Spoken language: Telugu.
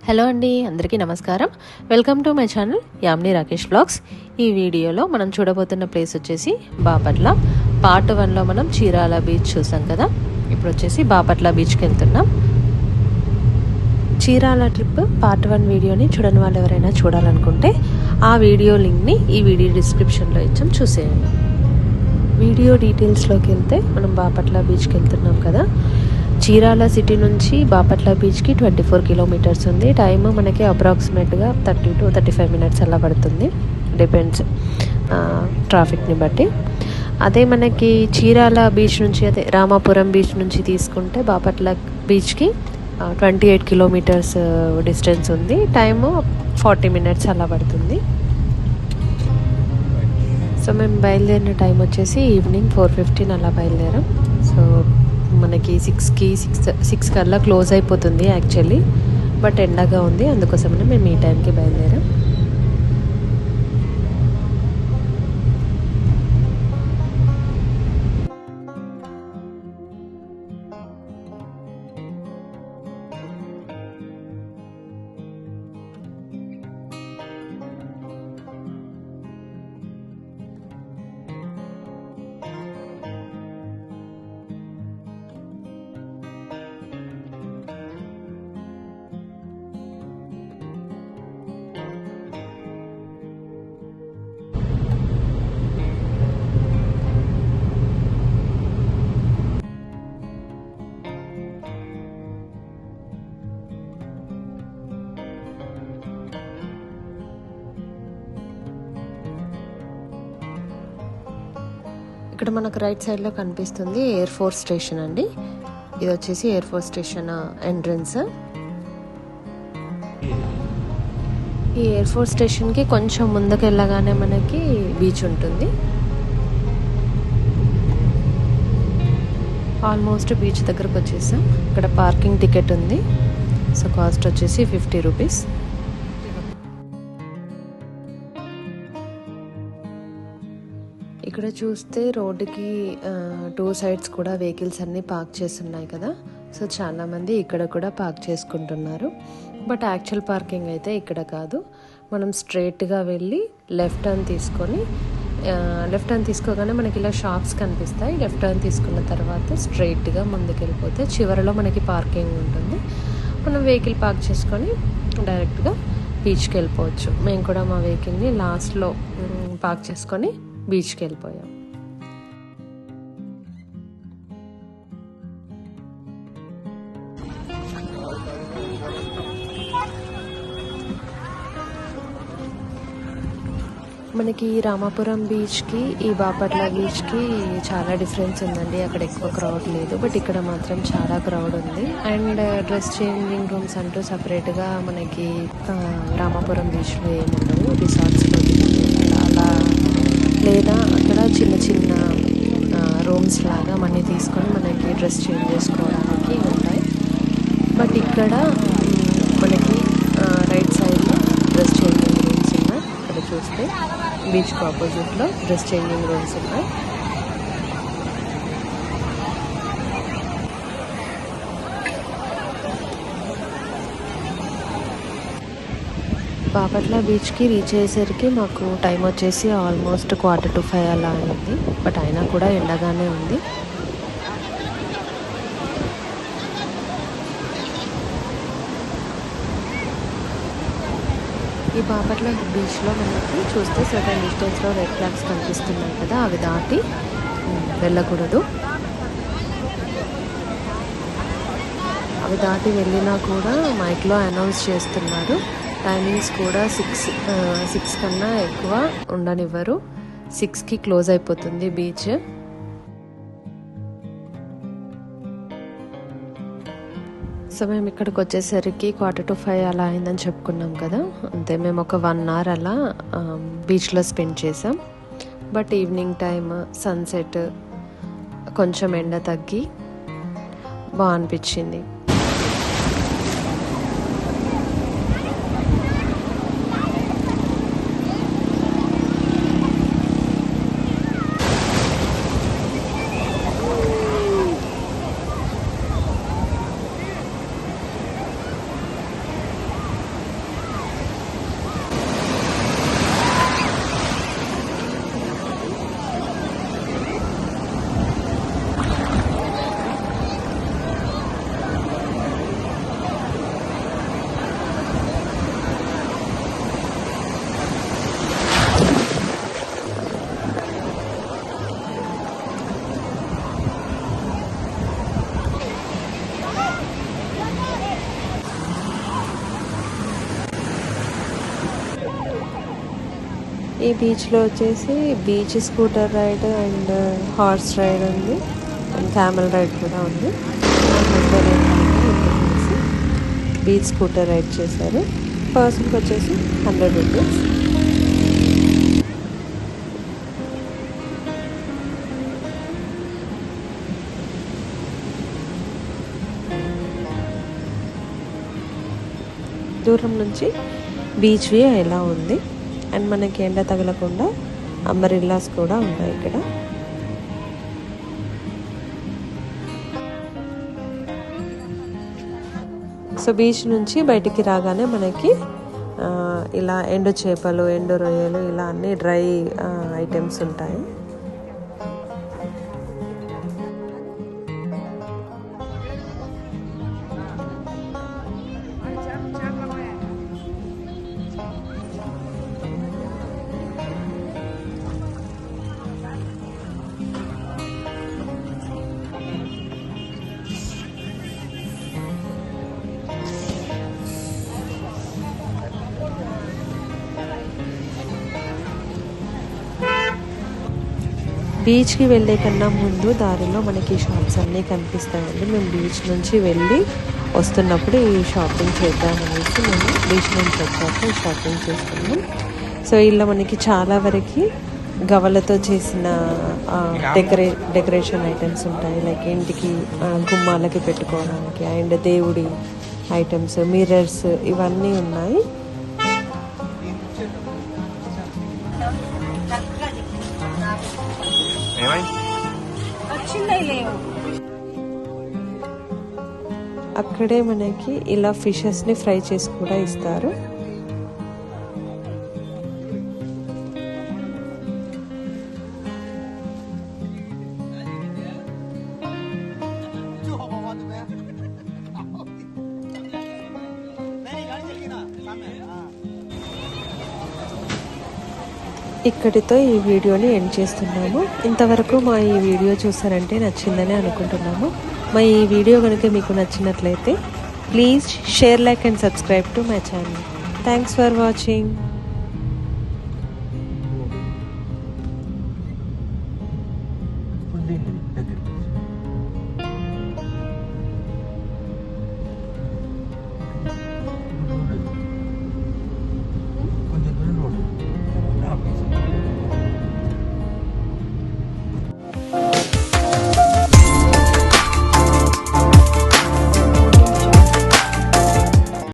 హలో అండి, అందరికీ నమస్కారం. Welcome to my channel Yamini Rakesh blogs. ఈ వీడియోలో మనం చూడబోతున్న ప్లేస్ వచ్చేసి బాపట్ల. పార్ట్ 1లో మనం చీరాల బీచ్ చూసాం కదా. ఇప్పుడు వచ్చేసి బాపట్ల బీచ్కి వెళ్తున్నాం. చీరాల ట్రిప్ పార్ట్ 1 వీడియోని చూడని వాళ్ళు ఎవరైనా చూడాలనుకుంటే ఆ వీడియో లింక్ని ఈ వీడియో డిస్క్రిప్షన్లో ఇచ్చాం, చూసేయండి. వీడియో డీటెయిల్స్లోకి వెళ్తే మనం బాపట్ల బీచ్కి వెళ్తున్నాం కదా. చీరాల సిటీ నుంచి బాపట్ల బీచ్కి 24 కిలోమీటర్స్ ఉంది. టైమ్ మనకి అప్రాక్సిమేట్గా 30 to 35 మినిట్స్ అలా పడుతుంది, డిపెండ్స్ ట్రాఫిక్ని బట్టి. అదే మనకి చీరాల బీచ్ నుంచి, అదే రామాపురం బీచ్ నుంచి తీసుకుంటే బాపట్ల బీచ్కి 28 కిలోమీటర్స్ డిస్టెన్స్ ఉంది. టైము 40 మినిట్స్ అలా పడుతుంది. సో మేము బయలుదేరిన టైం వచ్చేసి ఈవినింగ్ 4:15 అలా బయలుదేరాం. సో మనకి 6 కల్లా క్లోజ్ అయిపోతుంది యాక్చువల్లీ, బట్ ఎండగా ఉంది, అందుకోసమనే మేము ఈ టైంకి బయలుదేరాం. ఇక్కడ మనకు రైట్ సైడ్లో కనిపిస్తుంది ఎయిర్ ఫోర్స్ స్టేషన్ అండి. ఇది వచ్చేసి ఎయిర్ ఫోర్స్ స్టేషన్ ఎంట్రన్స్. ఈ ఎయిర్ ఫోర్స్ స్టేషన్కి కొంచెం ముందుకు వెళ్ళగానే మనకి బీచ్ ఉంటుంది. ఆల్మోస్ట్ బీచ్ దగ్గరకు వచ్చేసాం. ఇక్కడ పార్కింగ్ టికెట్ ఉంది. సో కాస్ట్ వచ్చేసి 50 రూపీస్. ఇక్కడ చూస్తే రోడ్డుకి 2 సైడ్స్ కూడా వెహికల్స్ అన్నీ పార్క్ చేస్తున్నాయి కదా. సో చాలామంది ఇక్కడ కూడా పార్క్ చేసుకుంటున్నారు. బట్ యాక్చువల్ పార్కింగ్ అయితే ఇక్కడ కాదు. మనం స్ట్రైట్గా వెళ్ళి లెఫ్ట్ టర్న్ తీసుకోగానే మనకి ఇలా షాప్స్ కనిపిస్తాయి. లెఫ్ట్ టర్న్ తీసుకున్న తర్వాత స్ట్రైట్గా ముందుకు వెళ్ళిపోతే చివరిలో మనకి పార్కింగ్ ఉంటుంది. మనం వెహికల్ పార్క్ చేసుకొని డైరెక్ట్గా బీచ్కి వెళ్ళిపోవచ్చు. మేము కూడా మా వెహికల్ని లాస్ట్లో పార్క్ చేసుకొని బీచ్కి వెళ్ళిపోయాం. మనకి రామాపురం బీచ్కి ఈ బాపట్ల బీచ్కి చాలా డిఫరెన్స్ ఉందండి. అక్కడ ఎక్కువ క్రౌడ్ లేదు, బట్ ఇక్కడ మాత్రం చాలా క్రౌడ్ ఉంది. అండ్ డ్రెస్ చేంజింగ్ రూమ్స్ అంటూ సపరేట్గా మనకి రామాపురం బీచ్లో ఏముండవు. రిసార్ట్స్లో అలా లేదా అక్కడ చిన్న చిన్న రూమ్స్ లాగా మనీ తీసుకొని మనకి డ్రెస్ చేంజ్ చేసుకోవడానికి ఉంటాయి. బట్ ఇక్కడ మనకి రైట్ సైడ్లో డ్రెస్ చేంజింగ్ రూమ్స్ ఉన్నాయి. ఇక్కడ చూస్తే బీచ్కి ఆపోజిట్లో డ్రెస్ చేంజింగ్ రూమ్స్ ఉన్నాయి. బాపట్ల బీచ్కి రీచ్ అయ్యేసరికి మాకు టైం వచ్చేసి ఆల్మోస్ట్ 4:45 అలా అయింది. బట్ అయినా కూడా ఎండగానే ఉంది. ఈ బాపట్ల బీచ్లో మనకి చూస్తే సర్టెన్ డిస్టెన్స్లో రెడ్ ఫ్లాగ్స్ కనిపిస్తున్నాయి కదా, అవి దాటి వెళ్ళకూడదు. అవి దాటి వెళ్ళినా కూడా మైక్లో అనౌన్స్ చేస్తున్నారు. టైమింగ్స్ కూడా 6 కన్నా ఎక్కువ ఉండనివ్వరు. 6కి క్లోజ్ అయిపోతుంది బీచ్. సో మేము ఇక్కడికి వచ్చేసరికి 4:45 అలా అయిందని చెప్పుకున్నాం కదా. అంతే, మేము ఒక 1 అవర్ అలా బీచ్లో స్పెండ్ చేసాం. బట్ ఈవినింగ్ టైమ్ సన్సెట్, కొంచెం ఎండ తగ్గి బాగా అనిపించింది. ఈ బీచ్లో వచ్చేసి beach scooter ride and horse ride ఉంది అండ్ క్యామెల్ రైడ్ కూడా ఉంది. మా హస్బెండ్ ఏంటంటే బీచ్ స్కూటర్ రైడ్ చేశారు. పర్సన్కి వచ్చేసి 100 రూపీస్. దూరం నుంచి బీచ్ వ్యూ ఎలా ఉంది అండ్ మనకి ఎండ తగలకుండా అంబ్రెల్లాస్ కూడా ఉన్నాయి ఇక్కడ. సో బీచ్ నుంచి బయటికి రాగానే మనకి ఇలా ఎండు చేపలు, ఎండు రొయ్యలు, ఇలా అన్ని డ్రై ఐటమ్స్ ఉంటాయి. బీచ్కి వెళ్ళే కన్నా ముందు దారిలో మనకి షాప్స్ అన్నీ కనిపిస్తాయండి. మేము బీచ్ నుంచి వెళ్ళి వస్తున్నప్పుడు ఈ షాపింగ్ చేద్దామనేసి మేము బీచ్ నుంచి వచ్చాక ఈ షాపింగ్ చేస్తున్నాం. సో ఇలా మనకి చాలా వరకు గవలతో చేసిన డెకరేషన్ ఐటమ్స్ ఉంటాయి. లైక్ ఇంటికి గుమ్మాలకి పెట్టుకోవడానికి అండ్ దేవుడి ఐటమ్స్, మిర్రర్స్, ఇవన్నీ ఉన్నాయి. అక్కడే మనకి ఇలా ఫిషెస్ని ఫ్రై చేసి కూడా ఇస్తారు. ఇక్కడితో ఈ వీడియోని ఎండ్ చేస్తున్నాము. ఇంతవరకు మా ఈ వీడియో చూసారంటే నచ్చిందని అనుకుంటున్నాము. మా ఈ వీడియో కనుక మీకు నచ్చినట్లయితే please share, like and subscribe to my channel. Thanks for watching. దగ్గర